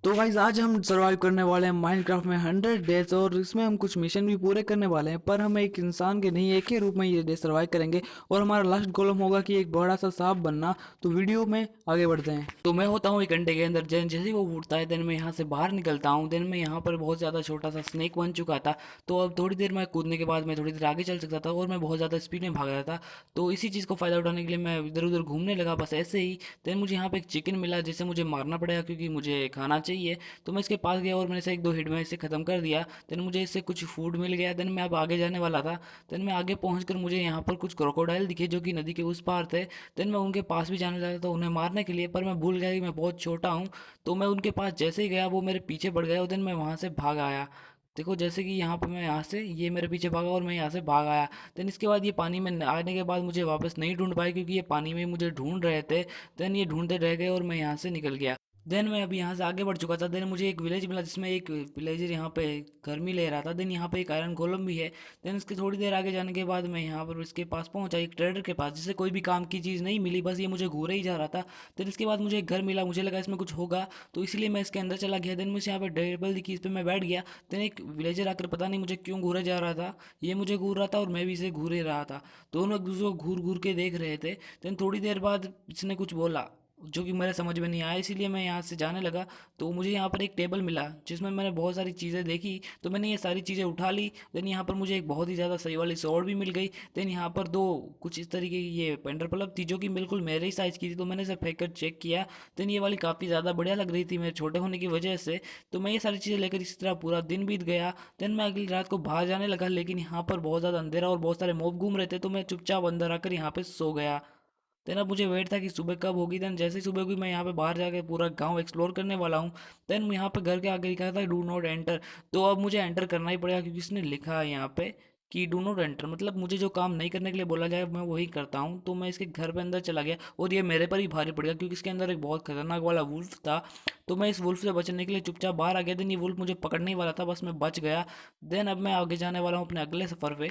तो गाइस आज हम सर्वाइव करने वाले हैं माइनक्राफ्ट में 100 डेज और इसमें हम कुछ मिशन भी पूरे करने वाले हैं। पर हम एक इंसान के नहीं एक ही रूप में ये डे सर्वाइव करेंगे और हमारा लास्ट गोलम होगा कि एक बड़ा सा सांप बनना। तो वीडियो में आगे बढ़ते हैं। तो मैं होता हूँ एक घंटे के अंदर जैसे ही वो उठता है देन मैं यहाँ से बाहर निकलता हूँ। देन मैं यहाँ पर बहुत ज़्यादा छोटा सा स्नेक बन चुका था। तो अब थोड़ी देर में कूदने के बाद मैं थोड़ी देर आगे चल सकता था और मैं बहुत ज़्यादा स्पीड में भाग रहा था। तो इसी चीज़ को फ़ायदा उठाने के लिए मैं इधर उधर घूमने लगा बस ऐसे ही। देन मुझे यहाँ पे एक चिकन मिला जिसे मुझे मारना पड़ेगा क्योंकि मुझे खाना चाहिए। तो मैं इसके पास गया और मैंने इसे एक दो हिट में इसे ख़त्म कर दिया। देन मुझे इससे कुछ फूड मिल गया। देन मैं अब आगे जाने वाला था। देन मैं आगे पहुंचकर मुझे यहाँ पर कुछ क्रोकोडाइल दिखे जो कि नदी के उस पार थे। देन मैं उनके पास भी जाने लगा था उन्हें मारने के लिए, पर मैं भूल गया कि मैं बहुत छोटा हूँ। तो मैं उनके पास जैसे ही गया वो मेरे पीछे पड़ गया और देन मैं वहाँ से भाग आया। देखो जैसे कि यहाँ पर मैं यहाँ से ये मेरे पीछे भागा और मैं यहाँ से भाग आया। देन इसके बाद ये पानी में आने के बाद मुझे वापस नहीं ढूंढ पाए क्योंकि ये पानी में मुझे ढूंढ रहे थे। देन ये ढूंढते रह गए और मैं यहाँ से निकल गया। देन मैं अभी यहाँ से आगे बढ़ चुका था। देन मुझे एक विलेज मिला जिसमें एक विलेजर यहाँ पे गर्मी ले रहा था। देन यहाँ पे एक आयरन गोलम भी है। देन इसके थोड़ी देर आगे जाने के बाद मैं यहाँ पर इसके पास पहुंचा, एक ट्रेडर के पास, जिसे कोई भी काम की चीज़ नहीं मिली, बस ये मुझे घूरे ही जा रहा था। देन इसके बाद मुझे एक घर मिला, मुझे लगा इसमें कुछ होगा तो इसलिए मैं इसके अंदर चला गया। देन मुझे यहाँ पे टेबल दिखी, इस पर मैं बैठ गया। देन एक विलेजर आकर पता नहीं मुझे क्यों घूरे जा रहा था, ये मुझे घूर रहा था और मैं भी इसे घूरे रहा था। दोनों एक दूसरे को घूर घूर के देख रहे थे। देन थोड़ी देर बाद इसने कुछ बोला जो कि मेरे समझ में नहीं आया, इसीलिए मैं यहाँ से जाने लगा। तो मुझे यहाँ पर एक टेबल मिला जिसमें मैंने बहुत सारी चीज़ें देखी, तो मैंने ये सारी चीज़ें उठा ली। देन यहाँ पर मुझे एक बहुत ही ज़्यादा सही वाली स्वॉर्ड भी मिल गई। देन यहाँ पर दो कुछ इस तरीके की ये पेंडर पल्प थी जो कि बिल्कुल मेरे ही साइज़ की थी, तो मैंने इसे फेंक कर चेक किया। देन ये वाली काफ़ी ज़्यादा बढ़िया लग रही थी मेरे छोटे होने की वजह से। तो मैं ये सारी चीज़ें लेकर इसी तरह पूरा दिन बीत गया। देन मैं अगली रात को बाहर जाने लगा, लेकिन यहाँ पर बहुत ज़्यादा अंधेरा और बहुत सारे मॉब घूम रहे थे, तो मैं चुपचाप अंदर आकर यहाँ पे सो गया। देन अब मुझे वेट था कि सुबह कब होगी। देन जैसे ही सुबह हुई मैं यहाँ पे बाहर जाके पूरा गांव एक्सप्लोर करने वाला हूँ। देन यहाँ पे घर के आगे लिखा था डू नॉट एंटर, तो अब मुझे एंटर करना ही पड़ेगा क्योंकि इसने लिखा है यहाँ पे कि डू नॉट एंटर, मतलब मुझे जो काम नहीं करने के लिए बोला जाए मैं वही करता हूँ। तो मैं इसके घर पे अंदर चला गया और ये मेरे पर ही भारी पड़ गया क्योंकि इसके अंदर एक बहुत खतरनाक वाला वुल्फ था। तो मैं इस वुल्फ से बचने के लिए चुपचाप बाहर आ गया। देन ये वुल्फ मुझे पकड़ने ही वाला था, बस मैं बच गया। देन अब मैं आगे जाने वाला हूँ अपने अगले सफ़र पे।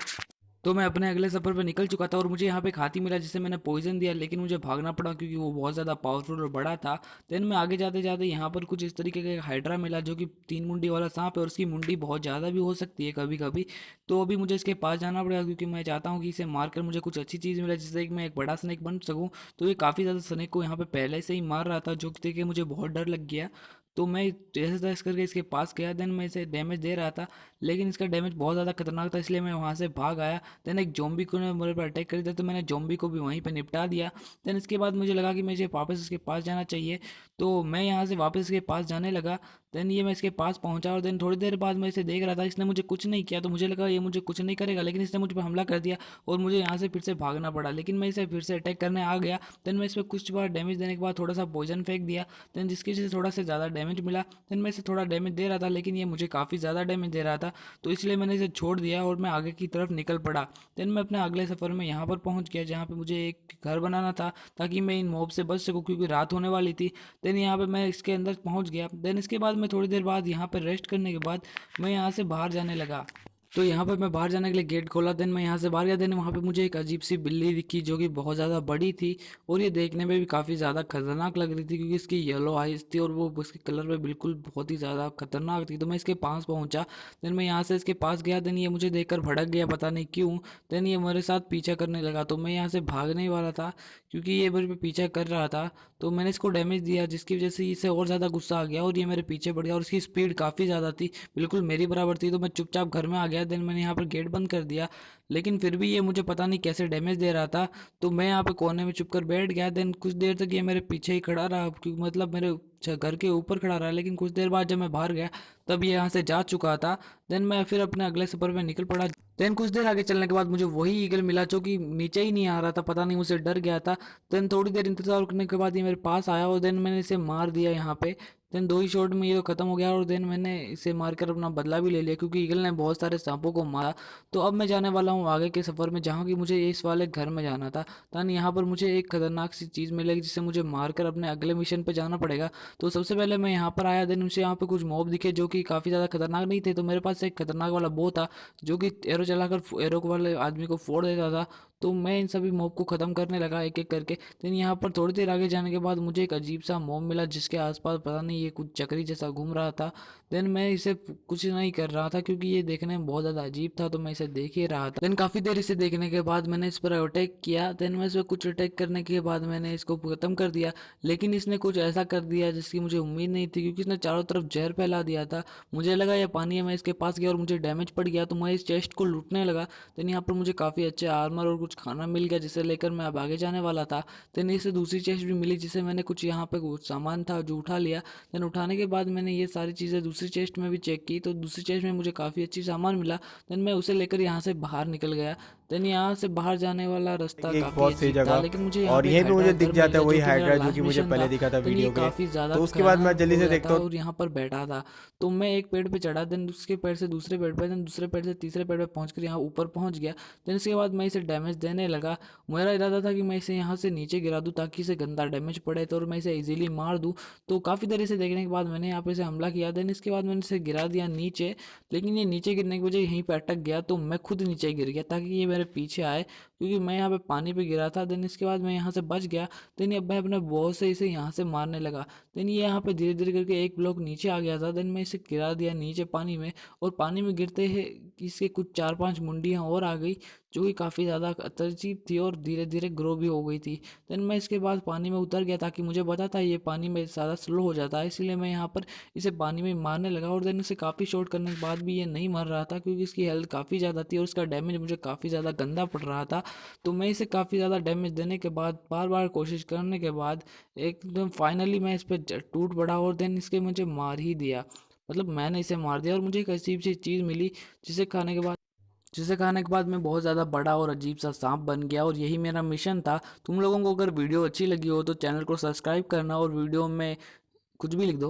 तो मैं अपने अगले सफ़र पे निकल चुका था और मुझे यहाँ पे एक हाथी मिला जिसे मैंने पॉइजन दिया, लेकिन मुझे भागना पड़ा क्योंकि वो बहुत ज़्यादा पावरफुल और बड़ा था। देन मैं आगे जाते जाते यहाँ पर कुछ इस तरीके का हाइड्रा मिला जो कि 3 मुंडी वाला सांप है और उसकी मुंडी बहुत ज़्यादा भी हो सकती है कभी कभी। तो अभी मुझे इसके पास जाना पड़ेगा क्योंकि मैं चाहता हूँ कि इसे मारकर मुझे कुछ अच्छी चीज़ मिले जिससे कि मैं एक बड़ा स्नेक बन सकूँ। तो ये काफ़ी ज़्यादा स्नेक को यहाँ पे पहले से ही मार रहा था जो कि देख के मुझे बहुत डर लग गया। तो मैं जैसे तैसे करके इसके पास गया। देन मैं इसे डैमेज दे रहा था, लेकिन इसका डैमेज बहुत ज़्यादा खतरनाक था इसलिए मैं वहाँ से भाग आया। देन एक ज़ॉम्बी को ने मेरे पर अटैक कर दिया, तो मैंने ज़ॉम्बी को भी वहीं पे निपटा दिया। देन इसके बाद मुझे लगा कि मुझे वापस इसके पास जाना चाहिए, तो मैं यहाँ से वापस इसके पास जाने लगा। देन ये मैं इसके पास पहुँचा और देन थोड़ी देर बाद मैं इसे देख रहा था, इसने मुझे कुछ नहीं किया तो मुझे लगा ये मुझे कुछ नहीं करेगा, लेकिन इसने मुझ पर हमला कर दिया और मुझे यहाँ से फिर से भागना पड़ा। लेकिन मैं इसे फिर से अटैक करने आ गया। देन मैं इस पर कुछ बार डैमेज देने के बाद थोड़ा सा पॉइजन फेंक दिया। देन जिसकी वजह से थोड़ा सा ज़्यादा डैमेज मिला। देन मैं इसे थोड़ा डैमेज दे रहा था लेकिन ये मुझे काफ़ी ज़्यादा डैमेज दे रहा था, तो इसलिए मैंने इसे छोड़ दिया और मैं आगे की तरफ निकल पड़ा। देन मैं अपने अगले सफ़र में यहाँ पर पहुँच गया जहाँ पे मुझे एक घर बनाना था ताकि मैं इन मॉब से बच सकूँ क्योंकि रात होने वाली थी। देन यहाँ पे मैं इसके अंदर पहुँच गया। देन इसके बाद मैं थोड़ी देर बाद यहाँ पर रेस्ट करने के बाद मैं यहाँ से बाहर जाने लगा। तो यहाँ पे मैं बाहर जाने के लिए गेट खोला। देन मैं यहाँ से बाहर गया। देन वहाँ पे मुझे एक अजीब सी बिल्ली दिखी जो कि बहुत ज़्यादा बड़ी थी और ये देखने में भी काफ़ी ज़्यादा खतरनाक लग रही थी क्योंकि इसकी येलो आइज़ थी और वो उसके कलर में बिल्कुल बहुत ही ज़्यादा खतरनाक थी। तो मैं इसके पास पहुँचा। देन मैं यहाँ से इसके पास गया। देन ये मुझे देखकर भड़क गया, पता नहीं क्यों। देन ये मेरे साथ पीछा करने लगा, तो मैं यहाँ से भागने ही वाला था क्योंकि ये मेरे पे पीछा कर रहा था। तो मैंने इसको डैमेज दिया जिसकी वजह से इसे और ज़्यादा गुस्सा आ गया और ये मेरे पीछे पड़ गया और इसकी स्पीड काफ़ी ज़्यादा थी, बिल्कुल मेरी बराबर थी। तो मैं चुपचाप घर में आ गया। देन मैंने यहाँ पर गेट बंद कर दिया, लेकिन फिर भी ये मुझे पता नहीं कैसे डैमेज दे रहा था। तो मैं यहाँ पे कोने में चुप कर बैठ गया। देन कुछ देर तक ये मेरे पीछे ही खड़ा रहा क्योंकि मतलब मेरे घर के ऊपर खड़ा रहा, लेकिन कुछ देर बाद जब मैं बाहर गया तब ये यहाँ से जा चुका था। देन मैं फिर अपने अगले सफर में निकल पड़ा। देन कुछ देर आगे चलने के बाद मुझे वही ईगल मिला जो कि नीचे ही नहीं आ रहा था, पता नहीं मुझसे डर गया था। देन थोड़ी देर इंतजार करने के बाद ये मेरे पास आया और देन मैंने इसे मार दिया यहाँ पे। देन 2 ही शॉट में ये तो खत्म हो गया और देन मैंने इसे मारकर अपना बदला भी ले लिया क्योंकि ईगल ने बहुत सारे सांपों को मारा। तो अब मैं जाने वाला हूँ आगे के सफ़र में जहाँ कि मुझे इस वाले घर में जाना था, ताकि यहाँ पर मुझे एक खतरनाक सी चीज़ मिलेगी जिसे मुझे मारकर अपने अगले मिशन पे जाना पड़ेगा। तो सबसे पहले मैं यहाँ पर आया। देन मुझे यहाँ पे कुछ मॉब दिखे जो कि काफ़ी ज़्यादा खतरनाक नहीं थे, तो मेरे पास एक खतरनाक वाला बो था जो कि एरो चलाकर एरो वाले आदमी को फोड़ देता था। तो मैं इन सभी मॉब को ख़त्म करने लगा एक एक करके। देन यहाँ पर थोड़ी देर आगे जाने के बाद मुझे एक अजीब सा मॉब मिला जिसके आसपास पता नहीं ये कुछ चक्री जैसा घूम रहा था। देन मैं इसे कुछ नहीं कर रहा था क्योंकि ये देखने में बहुत ज़्यादा अजीब था, तो मैं इसे देख ही रहा था। देन काफ़ी देर इसे देखने के बाद मैंने इस पर अटैक किया। देन मैं इस पर कुछ अटैक करने के बाद मैंने इसको ख़त्म कर दिया, लेकिन इसने कुछ ऐसा कर दिया जिसकी मुझे उम्मीद नहीं थी, क्योंकि इसने चारों तरफ जहर फैला दिया था। मुझे लगा ये पानी है, मैं इसके पास गया और मुझे डैमेज पड़ गया, तो मैं इस चेस्ट को लूटने लगा। देन यहाँ पर मुझे काफ़ी अच्छे आर्मर और कुछ खाना मिल गया जिसे लेकर मैं अब आगे जाने वाला था। देन इसे दूसरी चेस्ट भी मिली जिसे मैंने कुछ यहाँ पे कुछ सामान था जो उठा लिया। देन उठाने के बाद मैंने ये सारी चीज़ें दूसरी चेस्ट में भी चेक की, तो दूसरी चेस्ट में मुझे काफ़ी अच्छी सामान मिला। देन मैं उसे लेकर यहाँ से बाहर निकल गया। देन यहाँ से बाहर जाने वाला रास्ता एक काफ़ी बहुत सही अजीब था, जगह, लेकिन मुझे यहाँ और पे एक यहीं पे हाइड्रा मुझे दिख घर मिल जाता गया है वही जो कि मेरा हाइड्रा जो लास्ट कि मुझे मिशन पहले था। दिखा था देन ये वीडियो के। काफ़ी ज़्यादा तो उसके बाद मैं खतरनाक जल्दी हो से गया देखता था हूँ। और यहाँ पर बैठा था। तो मैं एक पेड़ पे चढ़ा, देन उसके पेड़ से दूसरे पेड़ पे, देन दूसरे पेड़ से तीसरे पेड़ पे पहुँच कर यहाँ ऊपर पहुँच गया। देन इसके बाद मैं इसे डैमेज देने लगा। मेरा इरादा था कि मैं इसे यहाँ से नीचे गिरा दूँ ताकि इसे गंदा डैमेज पड़े तो और मैं इसे इजीली मार दूँ। तो काफ़ी देर इसे देखने के बाद मैंने यहाँ पे इसे हमला किया। देन इसके बाद मैंने इसे गिरा दिया नीचे, लेकिन ये नीचे गिरने की वजह यहीं पे अटक गया, तो मैं खुद नीचे गिर गया ताकि ये मेरे पीछे आए, क्योंकि मैं यहाँ पे पानी पे गिरा था। देन इसके बाद मैं यहाँ से बच गया। देन अब मैं अपने बॉस से इसे यहाँ से मारने लगा। देन ये यहाँ पे धीरे धीरे करके एक ब्लॉक नीचे आ गया था। देन मैं इसे गिरा दिया नीचे पानी में, और पानी में गिरते ही इसके कुछ 4-5 मुंडियाँ और आ गई जो कि काफ़ी ज़्यादा अजीब थी और धीरे धीरे ग्रो भी हो गई थी। देन मैं इसके बाद पानी में उतर गया ताकि मुझे पता था ये पानी में ज़्यादा स्लो हो जाता है, इसीलिए मैं यहाँ पर इसे पानी में मारने लगा। और देन इसे काफ़ी शॉट करने के बाद भी ये नहीं मर रहा था क्योंकि इसकी हेल्थ काफ़ी ज़्यादा थी और इसका डैमेज मुझे काफ़ी ज़्यादा गंदा पड़ रहा था। तो मैं इसे काफ़ी ज़्यादा डैमेज देने के बाद, बार बार कोशिश करने के बाद, एकदम फाइनली मैं इस पर टूट पड़ा और देन इसके मुझे मार ही दिया। मतलब मैंने इसे मार दिया और मुझे एक अजीब सी चीज़ मिली जिसे खाने के बाद मैं बहुत ज़्यादा बड़ा और अजीब सा सांप बन गया, और यही मेरा मिशन था। तुम लोगों को अगर वीडियो अच्छी लगी हो तो चैनल को सब्सक्राइब करना और वीडियो में कुछ भी लिख दो।